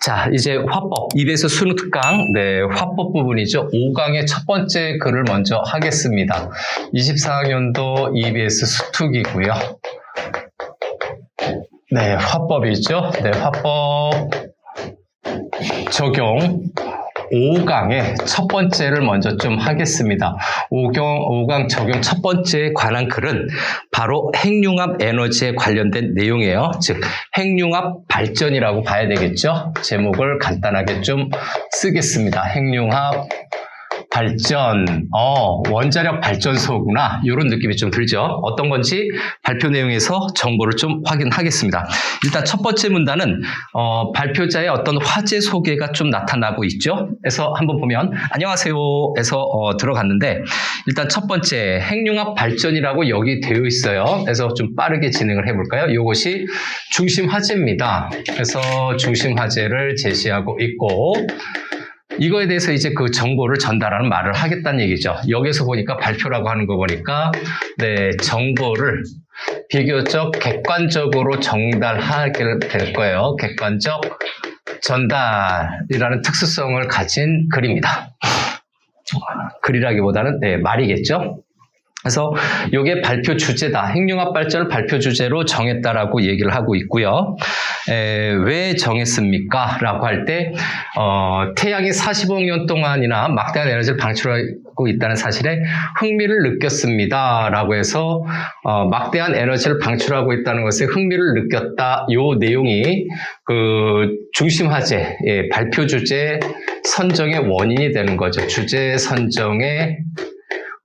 자, 이제 화법, EBS 수능 특강, 네, 화법 부분이죠. 5강의 첫 번째 글을 먼저 하겠습니다. 24학년도 EBS 수특이고요. 네, 화법이죠. 네, 화법 적용 5강의 첫 번째를 먼저 좀 하겠습니다. 5강 적용 첫 번째에 관한 글은 바로 핵융합 에너지에 관련된 내용이에요. 즉 핵융합 발전이라고 봐야 되겠죠. 제목을 간단하게 좀 쓰겠습니다. 핵융합 발전, 원자력 발전소구나 이런 느낌이 좀 들죠. 어떤 건지 발표 내용에서 정보를 좀 확인하겠습니다. 일단 첫 번째 문단은 발표자의 어떤 화제 소개가 좀 나타나고 있죠. 그래서 한번 보면 안녕하세요 해서 들어갔는데 일단 첫 번째 핵융합 발전이라고 여기 되어 있어요. 그래서 좀 빠르게 진행을 해볼까요? 이것이 중심 화제입니다. 그래서 중심 화제를 제시하고 있고 이거에 대해서 이제 그 정보를 전달하는 말을 하겠다는 얘기죠. 여기서 보니까 발표라고 하는 거 보니까 네, 정보를 비교적 객관적으로 전달하게 될 거예요. 객관적 전달이라는 특수성을 가진 글입니다. 글이라기보다는 네, 말이겠죠. 그래서 이게 발표 주제다. 핵융합 발전을 발표 주제로 정했다라고 얘기를 하고 있고요. 왜 정했습니까? 라고 할 때 태양이 45억 년 동안이나 막대한 에너지를 방출하고 있다는 사실에 흥미를 느꼈습니다. 라고 해서 막대한 에너지를 방출하고 있다는 것에 흥미를 느꼈다. 이 내용이 그 중심 화제, 발표 주제 선정의 원인이 되는 거죠. 주제 선정의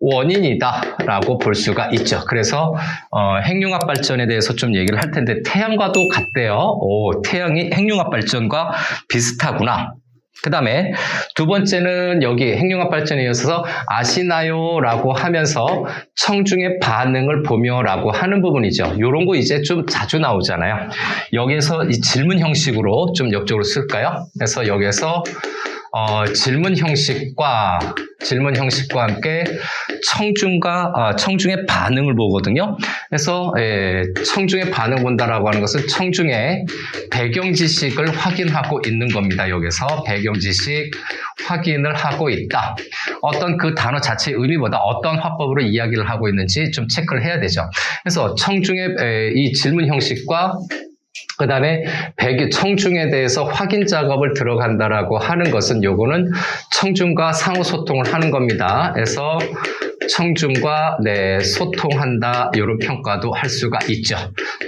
원인이다라고 볼 수가 있죠. 그래서 핵융합 발전에 대해서 좀 얘기를 할 텐데 태양과도 같대요. 태양이 핵융합 발전과 비슷하구나. 그 다음에 두 번째는 여기 핵융합 발전에 이어서 아시나요? 라고 하면서 청중의 반응을 보며 라고 하는 부분이죠. 이런 거 이제 좀 자주 나오잖아요. 여기에서 이 질문 형식으로 좀 역적으로 쓸까요? 그래서 여기에서 질문 형식과 함께 청중의 반응을 보거든요. 그래서 청중의 반응 본다라고 하는 것은 청중의 배경 지식을 확인하고 있는 겁니다. 여기서 배경 지식 확인을 하고 있다. 어떤 그 단어 자체의 의미보다 어떤 화법으로 이야기를 하고 있는지 좀 체크를 해야 되죠. 그래서 청중의 이 질문 형식과 그 다음에 청중에 대해서 확인 작업을 들어간다라고 하는 것은 요거는 청중과 상호 소통을 하는 겁니다. 그래서 청중과 소통한다 이런 평가도 할 수가 있죠.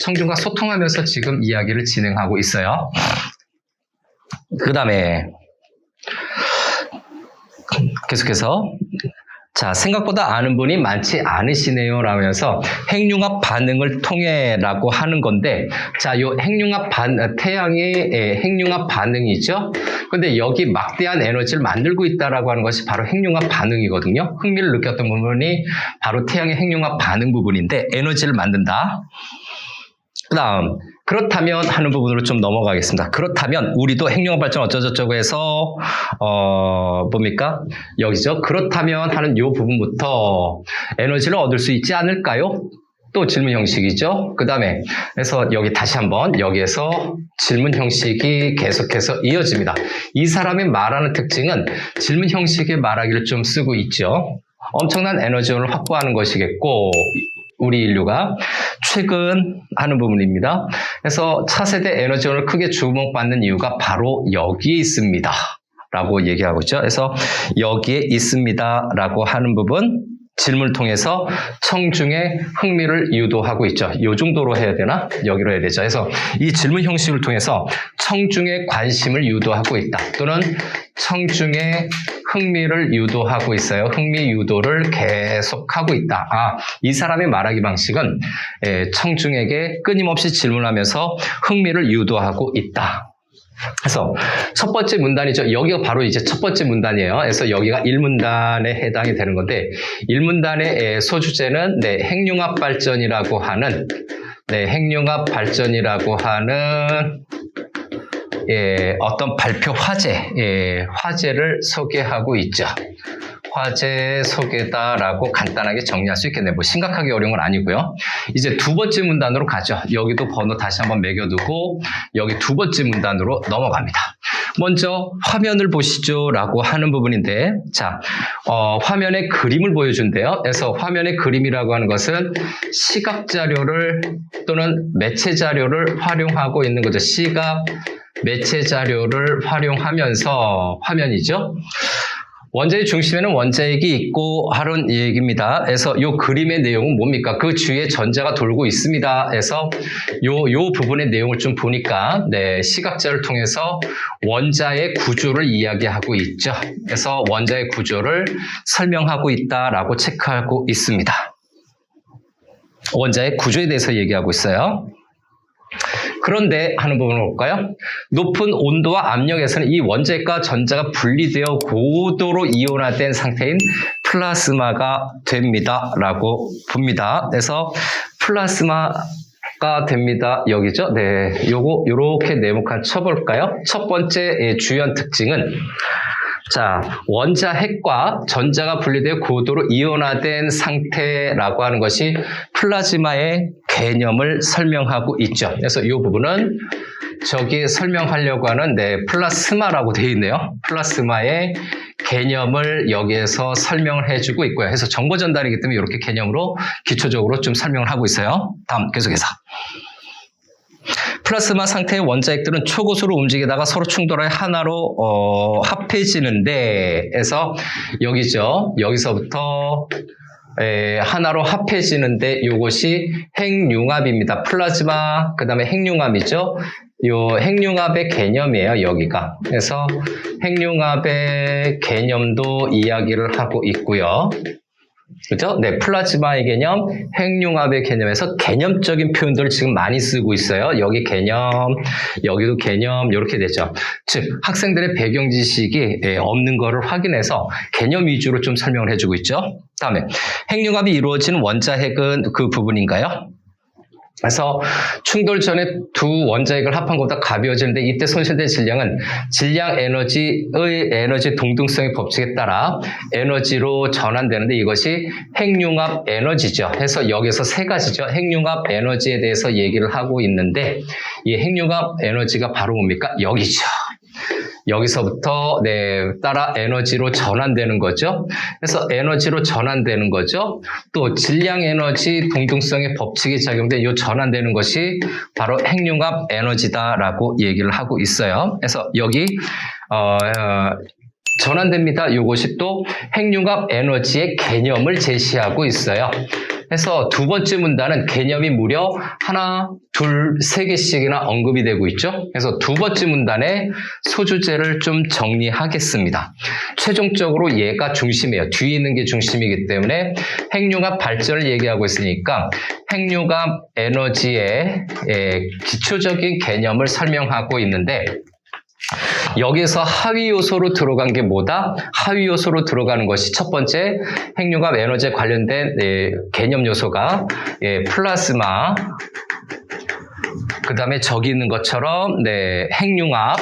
청중과 소통하면서 지금 이야기를 진행하고 있어요. 그 다음에 계속해서 자, 생각보다 아는 분이 많지 않으시네요. 라면서 핵융합 반응을 통해 라고 하는 건데, 자, 요 태양의 핵융합 반응이죠. 근데 여기 막대한 에너지를 만들고 있다라고 하는 것이 바로 핵융합 반응이거든요. 흥미를 느꼈던 부분이 바로 태양의 핵융합 반응 부분인데, 에너지를 만든다. 그 다음, 그렇다면 하는 부분으로 좀 넘어가겠습니다. 그렇다면 우리도 핵융합 발전 어쩌저쩌고 해서 뭡니까? 여기죠. 그렇다면 하는 이 부분부터 에너지를 얻을 수 있지 않을까요? 또 질문 형식이죠. 그 다음에 그래서 여기 다시 한번 여기에서 질문 형식이 계속해서 이어집니다. 이 사람이 말하는 특징은 질문 형식의 말하기를 좀 쓰고 있죠. 엄청난 에너지원을 확보하는 것이겠고 우리 인류가 최근 하는 부분입니다. 그래서 차세대 에너지원을 크게 주목받는 이유가 바로 여기에 있습니다. 라고 얘기하고 있죠. 그래서 여기에 있습니다. 라고 하는 부분 질문을 통해서 청중의 흥미를 유도하고 있죠. 이 정도로 해야 되나? 여기로 해야 되죠. 그래서 이 질문 형식을 통해서 청중의 관심을 유도하고 있다. 또는 청중의 흥미를 유도하고 있어요. 흥미 유도를 계속하고 있다. 이 사람의 말하기 방식은 청중에게 끊임없이 질문하면서 흥미를 유도하고 있다. 그래서 첫 번째 문단이죠. 여기가 바로 이제 첫 번째 문단이에요. 그래서 여기가 1문단에 해당이 되는 건데 1문단의 소주제는 핵융합 발전이라고 하는 어떤 발표 화제를 소개하고 있죠. 화제 소개다라고 간단하게 정리할 수 있겠네요. 뭐 심각하게 어려운 건 아니고요. 이제 두 번째 문단으로 가죠. 여기도 번호 다시 한번 매겨두고 여기 두 번째 문단으로 넘어갑니다. 먼저 화면을 보시죠 라고 하는 부분인데, 자, 화면에 그림을 보여준대요. 그래서 화면의 그림이라고 하는 것은 시각 자료를 또는 매체 자료를 활용하고 있는 거죠. 시각 매체 자료를 활용하면서 화면이죠. 원자의 중심에는 원자핵이 있고 하는 얘기입니다. 그래서 이 그림의 내용은 뭡니까? 그 주위에 전자가 돌고 있습니다. 그래서 요 부분의 내용을 좀 보니까 시각자를 통해서 원자의 구조를 이야기하고 있죠. 그래서 원자의 구조를 설명하고 있다라고 체크하고 있습니다. 원자의 구조에 대해서 얘기하고 있어요. 그런데 하는 부분을 볼까요? 높은 온도와 압력에서는 이 원자핵과 전자가 분리되어 고도로 이온화된 상태인 플라스마가 됩니다. 라고 봅니다. 그래서 플라스마가 됩니다. 여기죠? 네. 요렇게 네모칸 쳐볼까요? 첫 번째 주요 특징은, 자, 원자핵과 전자가 분리되어 고도로 이온화된 상태라고 하는 것이 플라즈마의 개념을 설명하고 있죠. 그래서 이 부분은 저기 설명하려고 하는 플라스마라고 되어 있네요. 플라스마의 개념을 여기에서 설명을 해주고 있고요. 그래서 정보 전달이기 때문에 이렇게 개념으로 기초적으로 좀 설명을 하고 있어요. 다음 계속해서. 플라스마 상태의 원자핵들은 초고수로 움직이다가 서로 충돌하여 하나로 합해지는데, 해서 여기죠. 여기서부터 하나로 합해지는데 이것이 핵융합입니다. 플라즈마, 그 다음에 핵융합이죠. 요 핵융합의 개념이에요, 여기가. 그래서 핵융합의 개념도 이야기를 하고 있고요. 그죠? 네, 플라즈마의 개념, 핵융합의 개념에서 개념적인 표현들을 지금 많이 쓰고 있어요. 여기 개념, 여기도 개념, 이렇게 되죠. 즉, 학생들의 배경 지식이 없는 거를 확인해서 개념 위주로 좀 설명을 해주고 있죠. 다음에, 핵융합이 이루어지는 원자핵은 그 부분인가요? 그래서 충돌 전에 두 원자핵을 합한 것보다 가벼워지는데, 이때 손실된 질량은 질량 에너지의 에너지 동등성의 법칙에 따라 에너지로 전환되는데, 이것이 핵융합 에너지죠. 그래서 여기서 세 가지죠. 핵융합 에너지에 대해서 얘기를 하고 있는데, 이 핵융합 에너지가 바로 뭡니까? 여기죠. 여기서부터 따라 에너지로 전환되는 거죠. 그래서 에너지로 전환되는 거죠. 또 질량 에너지 동등성의 법칙이 작용돼 이 전환되는 것이 바로 핵융합 에너지다라고 얘기를 하고 있어요. 그래서 여기 전환됩니다. 이것이 또 핵융합 에너지의 개념을 제시하고 있어요. 그래서 두 번째 문단은 개념이 무려 하나, 둘, 세 개씩이나 언급이 되고 있죠. 그래서 두 번째 문단의 소주제를 좀 정리하겠습니다. 최종적으로 얘가 중심이에요. 뒤에 있는 게 중심이기 때문에 핵융합 발전을 얘기하고 있으니까 핵융합 에너지의 기초적인 개념을 설명하고 있는데, 여기서 하위 요소로 들어간 게 뭐다? 하위 요소로 들어가는 것이 첫 번째 핵융합 에너지에 관련된 개념 요소가 플라스마, 그 다음에 저기 있는 것처럼 핵융합,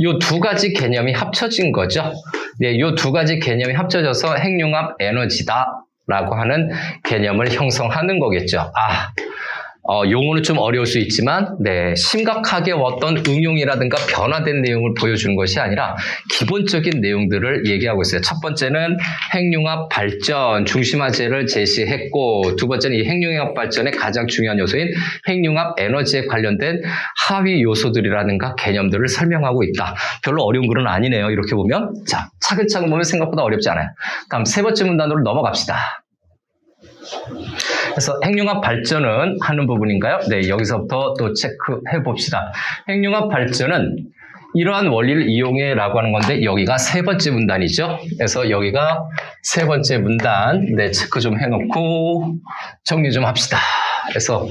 요 두 가지 개념이 합쳐진 거죠. 요 두 가지 개념이 합쳐져서 핵융합 에너지다라고 하는 개념을 형성하는 거겠죠. 용어는 좀 어려울 수 있지만, 심각하게 어떤 응용이라든가 변화된 내용을 보여주는 것이 아니라 기본적인 내용들을 얘기하고 있어요. 첫 번째는 핵융합 발전, 중심화제를 제시했고, 두 번째는 이 핵융합 발전의 가장 중요한 요소인 핵융합 에너지에 관련된 하위 요소들이라든가 개념들을 설명하고 있다. 별로 어려운 글은 아니네요. 이렇게 보면. 자, 차근차근 보면 생각보다 어렵지 않아요. 다음 세 번째 문단으로 넘어갑시다. 그래서 핵융합 발전은 하는 부분인가요? 네, 여기서부터 또 체크해 봅시다. 핵융합 발전은 이러한 원리를 이용해 라고 하는 건데, 여기가 세 번째 문단이죠. 그래서 여기가 세 번째 문단, 체크 좀 해놓고 정리 좀 합시다. 그래서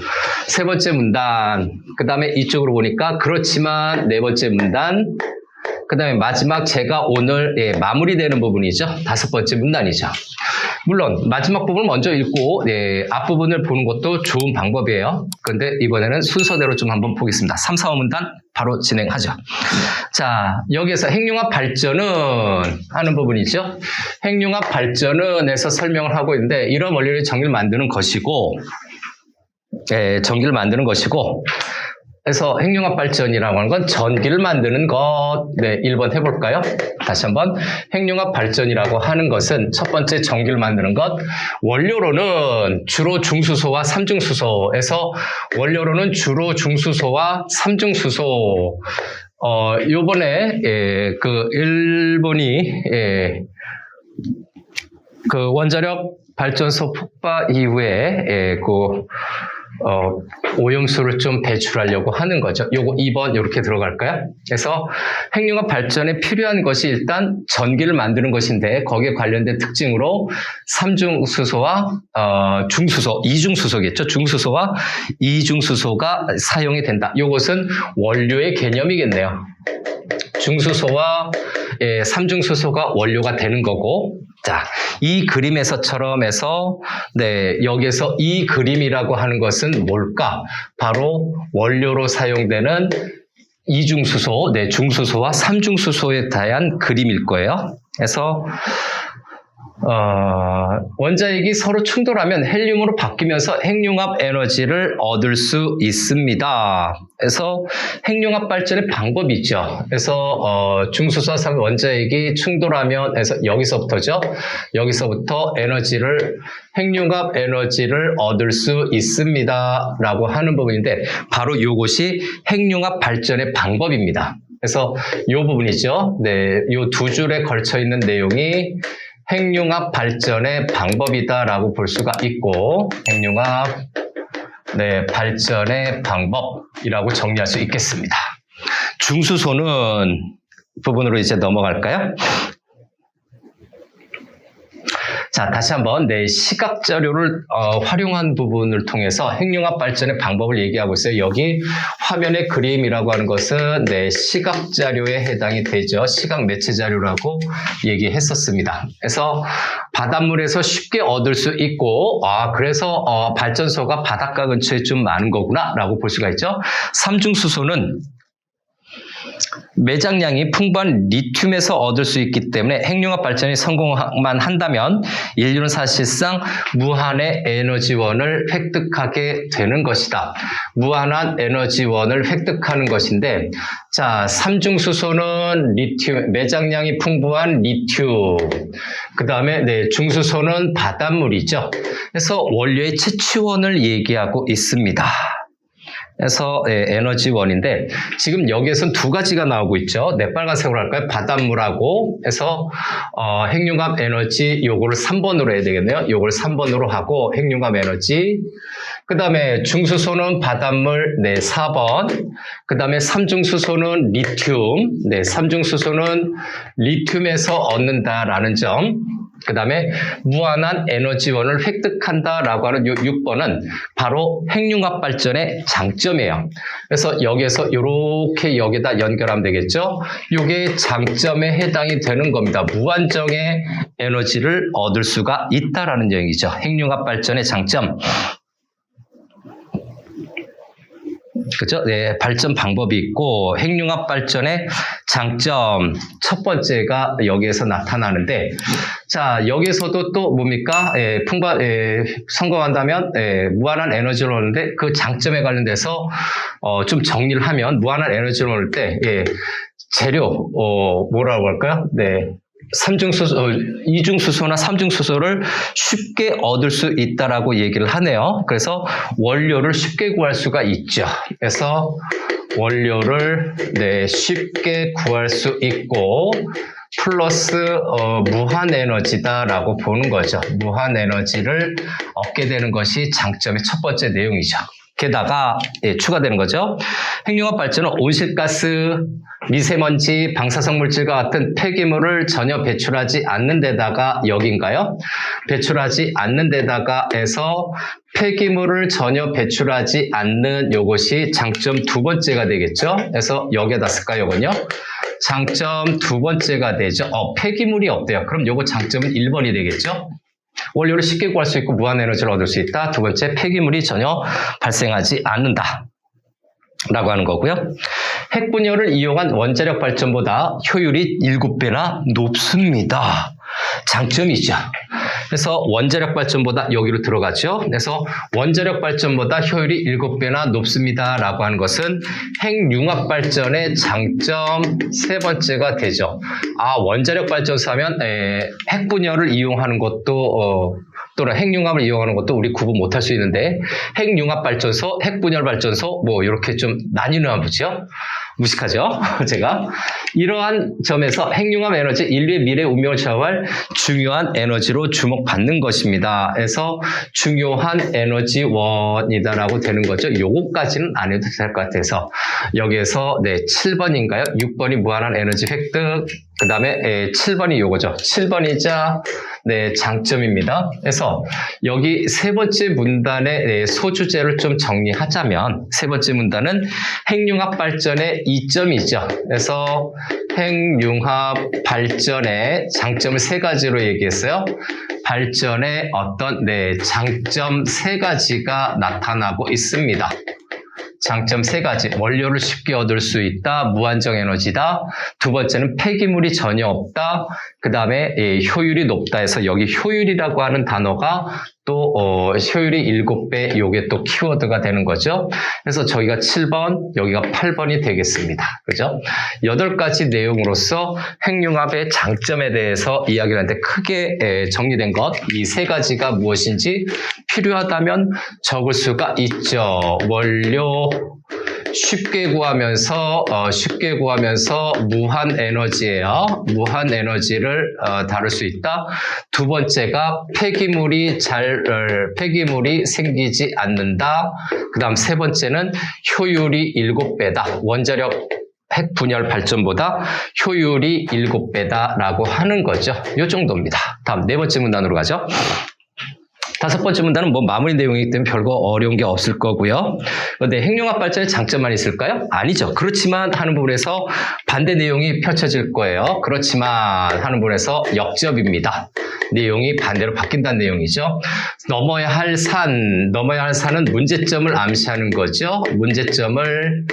세 번째 문단, 그 다음에 이쪽으로 보니까 그렇지만 네 번째 문단, 그 다음에 마지막 제가 오늘 마무리되는 부분이죠. 다섯 번째 문단이죠. 물론 마지막 부분을 먼저 읽고 앞부분을 보는 것도 좋은 방법이에요. 그런데 이번에는 순서대로 좀 한번 보겠습니다. 3, 4, 5문단 바로 진행하죠. 자, 여기에서 핵융합 발전은 하는 부분이죠. 핵융합 발전은에서 설명을 하고 있는데 이런 원리를 전기를 만드는 것이고 그래서 핵융합 발전이라고 하는 건 전기를 만드는 것. 1번 해볼까요? 다시 한번. 핵융합 발전이라고 하는 것은 첫 번째 전기를 만드는 것. 원료로는 주로 중수소와 삼중수소에서 원료로는 주로 중수소와 삼중수소. 요번에 그 일본이 그 원자력 발전소 폭파 이후에 오염수를 좀 배출하려고 하는 거죠. 요거 2번 이렇게 들어갈까요? 그래서 핵융합 발전에 필요한 것이 일단 전기를 만드는 것인데 거기에 관련된 특징으로 삼중수소와 중수소, 이중수소겠죠. 중수소와 이중수소가 사용이 된다. 요것은 원료의 개념이겠네요. 중수소와 삼중수소가 원료가 되는 거고, 자, 이 그림에서처럼 해서, 여기에서 이 그림이라고 하는 것은 뭘까? 바로 원료로 사용되는 이중수소, 중수소와 삼중수소에 대한 그림일 거예요. 그래서, 원자핵이 서로 충돌하면 헬륨으로 바뀌면서 핵융합 에너지를 얻을 수 있습니다. 그래서 핵융합 발전의 방법이 있죠. 그래서 중수소와 원자핵이 충돌하면 해서 여기서부터죠. 여기서부터 핵융합 에너지를 얻을 수 있습니다. 라고 하는 부분인데 바로 이것이 핵융합 발전의 방법입니다. 그래서 이 부분이죠. 이 두 줄에 걸쳐 있는 내용이 핵융합 발전의 방법이다라고 볼 수가 있고, 핵융합 발전의 방법이라고 정리할 수 있겠습니다. 중수소는 부분으로 이제 넘어갈까요? 자, 다시 한번 시각 자료를 활용한 부분을 통해서 핵융합 발전의 방법을 얘기하고 있어요. 여기 화면의 그림이라고 하는 것은 시각 자료에 해당이 되죠. 시각 매체 자료라고 얘기했었습니다. 그래서 바닷물에서 쉽게 얻을 수 있고, 그래서 발전소가 바닷가 근처에 좀 많은 거구나 라고 볼 수가 있죠. 삼중수소는 매장량이 풍부한 리튬에서 얻을 수 있기 때문에 핵융합 발전이 성공만 한다면 인류는 사실상 무한의 에너지원을 획득하게 되는 것이다. 무한한 에너지원을 획득하는 것인데, 자, 삼중수소는 리튬, 매장량이 풍부한 리튬. 그 다음에 중수소는 바닷물이죠. 그래서 원료의 채취원을 얘기하고 있습니다. 그래서 에너지원인데 지금 여기에서는 두 가지가 나오고 있죠. 빨간색으로 할까요? 바닷물하고 해서 핵융합 에너지 요거를 3번으로 해야 되겠네요. 요걸 3번으로 하고 핵융합 에너지, 그 다음에 중수소는 바닷물 4번, 그 다음에 삼중수소는 리튬, 삼중수소는 리튬에서 얻는다라는 점, 그 다음에 무한한 에너지원을 획득한다라고 하는 요 6번은 바로 핵융합 발전의 장점이에요. 그래서 여기에서 이렇게 여기다 연결하면 되겠죠. 이게 장점에 해당이 되는 겁니다. 무한정의 에너지를 얻을 수가 있다라는 얘기죠. 핵융합 발전의 장점. 그죠? 발전 방법이 있고 핵융합 발전의 장점 첫 번째가 여기에서 나타나는데, 자, 여기에서도 또 뭡니까? 성공한다면 무한한 에너지를 얻는데 그 장점에 관련돼서 좀 정리를 하면 무한한 에너지를 얻을 때 재료 뭐라고 할까요? 이중수소나 삼중수소를 쉽게 얻을 수 있다라고 얘기를 하네요. 그래서 원료를 쉽게 구할 수가 있죠. 그래서 원료를 쉽게 구할 수 있고 플러스 무한 에너지다라고 보는 거죠. 무한 에너지를 얻게 되는 것이 장점의 첫 번째 내용이죠. 게다가 추가되는 거죠. 핵융합 발전은 온실가스, 미세먼지, 방사성 물질과 같은 폐기물을 전혀 배출하지 않는 데다가 여긴가요? 배출하지 않는 데다가 해서 폐기물을 전혀 배출하지 않는 요것이 장점 두 번째가 되겠죠. 그래서 여기에다 쓸까요, 이건요? 장점 두 번째가 되죠. 폐기물이 없대요. 그럼 요거 장점은 1번이 되겠죠. 원료를 쉽게 구할 수 있고 무한 에너지를 얻을 수 있다. 두 번째, 폐기물이 전혀 발생하지 않는다. 라고 하는 거고요. 핵분열을 이용한 원자력 발전보다 효율이 7배나 높습니다. 장점이죠. 그래서 원자력 발전보다 여기로 들어가죠. 그래서 원자력 발전보다 효율이 7배나 높습니다. 라고 하는 것은 핵융합 발전의 장점 세 번째가 되죠. 원자력 발전소 하면 핵분열을 이용하는 것도 또는 핵융합을 이용하는 것도 우리 구분 못할 수 있는데 핵융합 발전소, 핵분열 발전소 뭐 이렇게 좀 나뉘나 보죠. 무식하죠? 제가 이러한 점에서 핵융합 에너지 인류의 미래 운명을 좌우할 중요한 에너지로 주목받는 것입니다. 그래서 중요한 에너지원이다라고 되는 거죠. 요거까지는 안 해도 될 것 같아서 여기에서 7번인가요? 6번이 무한한 에너지 획득, 그 다음에 7번이 요거죠. 7번이자 장점입니다. 그래서 여기 세 번째 문단의 소주제를 좀 정리하자면 세 번째 문단은 핵융합 발전의 이점이죠. 그래서 핵융합 발전의 장점을 세 가지로 얘기했어요. 발전의 어떤 장점 세 가지가 나타나고 있습니다. 장점 세 가지. 원료를 쉽게 얻을 수 있다. 무한정 에너지다. 두 번째는 폐기물이 전혀 없다. 그 다음에 효율이 높다 해서 여기 효율이라고 하는 단어가 또 효율이 7배 요게 또 키워드가 되는 거죠. 그래서 저희가 7번, 여기가 8번이 되겠습니다. 그죠? 8가지 내용으로서 핵융합의 장점에 대해서 이야기를 하는데 크게 정리된 것, 이 세 가지가 무엇인지 필요하다면 적을 수가 있죠. 원료 쉽게 구하면서 무한 에너지예요. 무한 에너지를 다룰 수 있다. 두 번째가 폐기물이 생기지 않는다. 그다음 세 번째는 효율이 7배다. 원자력 핵분열 발전보다 효율이 7배다라고 하는 거죠. 이 정도입니다. 다음 네 번째 문단으로 가죠. 다섯 번째 문단은 마무리 내용이기 때문에 별거 어려운 게 없을 거고요. 그런데 핵융합 발전의 장점만 있을까요? 아니죠. 그렇지만 하는 부분에서 반대 내용이 펼쳐질 거예요. 그렇지만 하는 부분에서 역접입니다. 내용이 반대로 바뀐다는 내용이죠. 넘어야 할 산은 문제점을 암시하는 거죠. 문제점을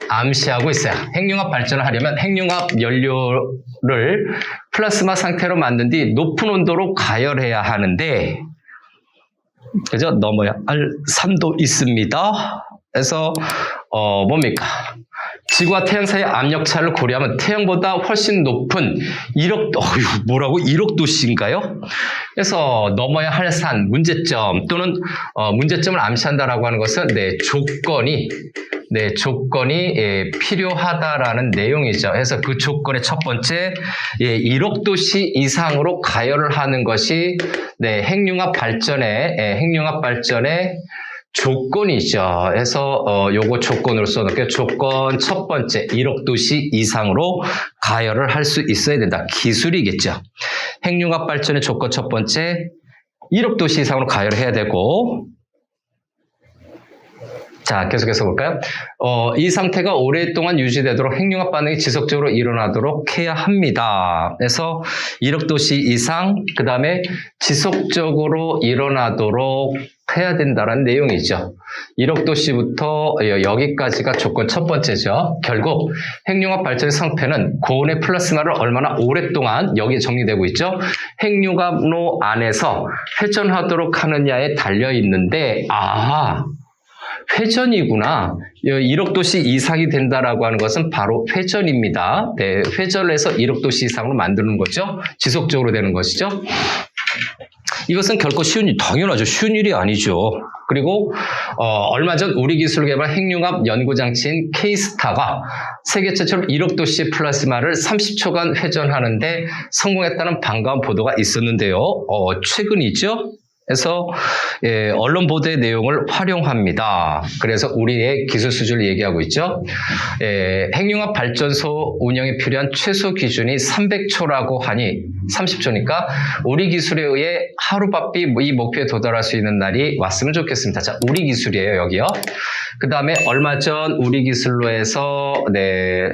암시하고 있어요. 핵융합 발전을 하려면 핵융합 연료를 플라스마 상태로 만든 뒤 높은 온도로 가열해야 하는데 그죠? 넘어야 할 산도 있습니다. 그래서 뭡니까? 지구와 태양 사이의 압력차를 고려하면 태양보다 훨씬 높은 1억 도시인가요? 그래서 넘어야 할 산, 문제점 또는 문제점을 암시한다라고 하는 것은 조건이 필요하다라는 내용이죠. 그래서 그 조건의 첫 번째, 1억 도시 이상으로 가열을 하는 것이 핵융합 발전의 조건이죠. 그래서 요거 조건으로 써놓을게요. 조건 첫 번째, 1억 도시 이상으로 가열을 할 수 있어야 된다. 기술이겠죠. 핵융합 발전의 조건 첫 번째, 1억 도시 이상으로 가열을 해야 되고, 자, 계속해서 볼까요? 이 상태가 오랫동안 유지되도록 핵융합 반응이 지속적으로 일어나도록 해야 합니다. 그래서 1억 도시 이상, 그 다음에 지속적으로 일어나도록 해야 된다는 내용이죠. 1억 도시부터 여기까지가 조건 첫 번째죠. 결국 핵융합 발전의 성패는 고온의 플라스마를 얼마나 오랫동안 여기에 정리되고 있죠. 핵융합로 안에서 회전하도록 하느냐에 달려 있는데 회전이구나. 1억 도시 이상이 된다라고 하는 것은 바로 회전입니다. 회전을 해서 1억 도시 이상으로 만드는 거죠. 지속적으로 되는 것이죠. 이것은 결코 당연하죠. 쉬운 일이 아니죠. 그리고 얼마 전 우리 기술을 개발한 핵융합 연구장치인 K-STAR가 세계 최초로 1억 도시의 플라스마를 30초간 회전하는데 성공했다는 반가운 보도가 있었는데요. 최근이죠. 그래서 언론 보도의 내용을 활용합니다. 그래서 우리의 기술 수준을 얘기하고 있죠. 핵융합 발전소 운영에 필요한 최소 기준이 300초라고 하니 30초니까 우리 기술에 의해 하루바삐 이 목표에 도달할 수 있는 날이 왔으면 좋겠습니다. 자, 우리 기술이에요, 여기요. 그 다음에 얼마 전 우리 기술로 해서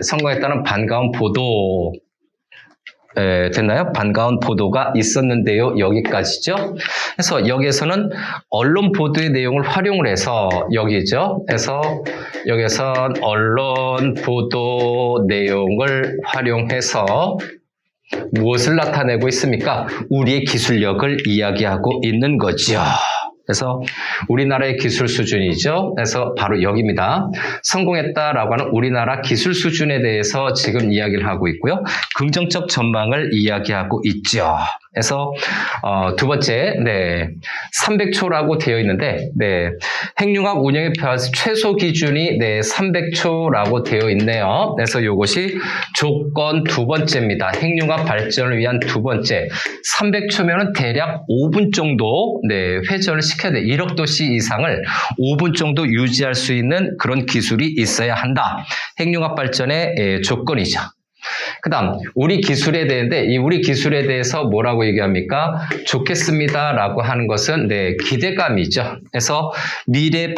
성공했다는 반가운 보도. 됐나요? 반가운 보도가 있었는데요. 여기까지죠. 그래서 여기에서는 언론 보도의 내용을 활용을 해서 여기죠. 그래서 여기선 언론 보도 내용을 활용해서 무엇을 나타내고 있습니까? 우리의 기술력을 이야기하고 있는 거죠. 그래서 우리나라의 기술 수준이죠. 그래서 바로 여기입니다. 성공했다라고 하는 우리나라 기술 수준에 대해서 지금 이야기를 하고 있고요. 긍정적 전망을 이야기하고 있죠. 그래서 두 번째, 300초라고 되어 있는데, 핵융합 운영에 필요한 최소 기준이 300초라고 되어 있네요. 그래서 이것이 조건 두 번째입니다. 핵융합 발전을 위한 두 번째, 300초면은 대략 5분 정도 회전을 시켜야 돼. 1억 도시 이상을 5분 정도 유지할 수 있는 그런 기술이 있어야 한다. 핵융합 발전의 조건이죠. 그 다음 우리 기술에 대한데 이 우리 기술에 대해서 뭐라고 얘기합니까? 좋겠습니다라고 하는 것은 기대감이죠. 그래서 미래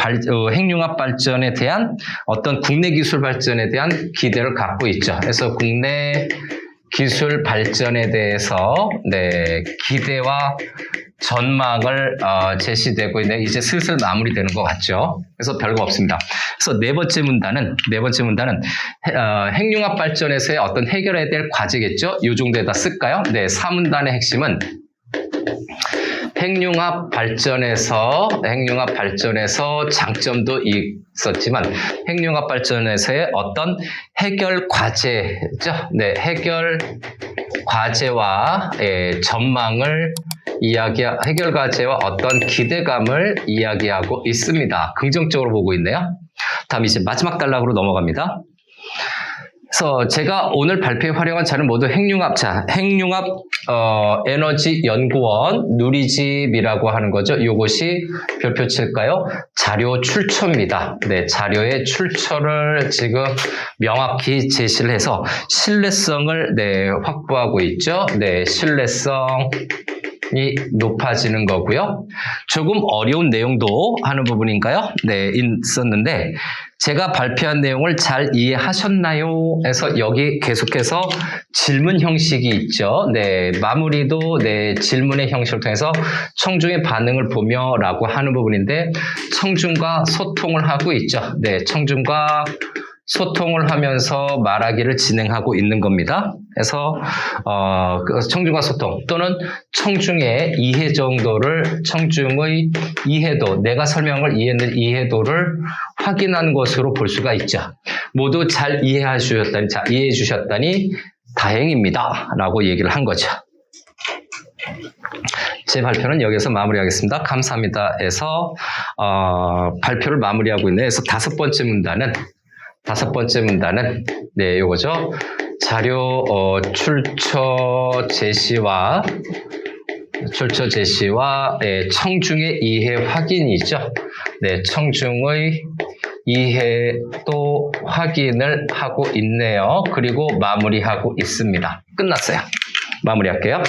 핵융합 발전에 대한 어떤 국내 기술 발전에 대한 기대를 갖고 있죠. 그래서 국내 기술 발전에 대해서 기대와 전망을 제시되고 있는데 이제 슬슬 마무리되는 것 같죠. 그래서 별거 없습니다. 그래서 네 번째 문단은 핵융합 발전에서의 어떤 해결해야 될 과제겠죠. 이 정도에다 쓸까요? 4문단의 핵심은 핵융합 발전에서 장점도 있었지만 핵융합 발전에서의 어떤 해결 과제죠. 해결 과제와 전망을 해결 과제와 어떤 기대감을 이야기하고 있습니다. 긍정적으로 보고 있네요. 다음 이제 마지막 단락으로 넘어갑니다. 그래서 제가 오늘 발표에 활용한 자료는 모두 핵융합 에너지 연구원 누리집이라고 하는 거죠. 이것이 별표 칠까요? 자료 출처입니다. 자료의 출처를 지금 명확히 제시를 해서 신뢰성을 확보하고 있죠. 신뢰성이 높아지는 거고요. 조금 어려운 내용도 하는 부분인가요? 있었는데 제가 발표한 내용을 잘 이해하셨나요? 해서 여기 계속해서 질문 형식이 있죠. 마무리도 질문의 형식을 통해서 청중의 반응을 보며 라고 하는 부분인데 청중과 소통을 하고 있죠. 청중과 소통을 하면서 말하기를 진행하고 있는 겁니다. 그래서 청중과 소통 또는 청중의 이해 정도를 청중의 이해도 내가 설명을 이해했는 이해도를 확인한 것으로 볼 수가 있죠. 모두 잘 이해해 주셨다니 다행입니다. 라고 얘기를 한 거죠. 제 발표는 여기서 마무리하겠습니다. 감사합니다. 해서 발표를 마무리하고 있네요. 그래서 다섯 번째 문단은 요거죠. 자료 출처 제시와 청중의 이해 확인이죠. 청중의 이해도 확인을 하고 있네요. 그리고 마무리하고 있습니다. 끝났어요. 마무리할게요.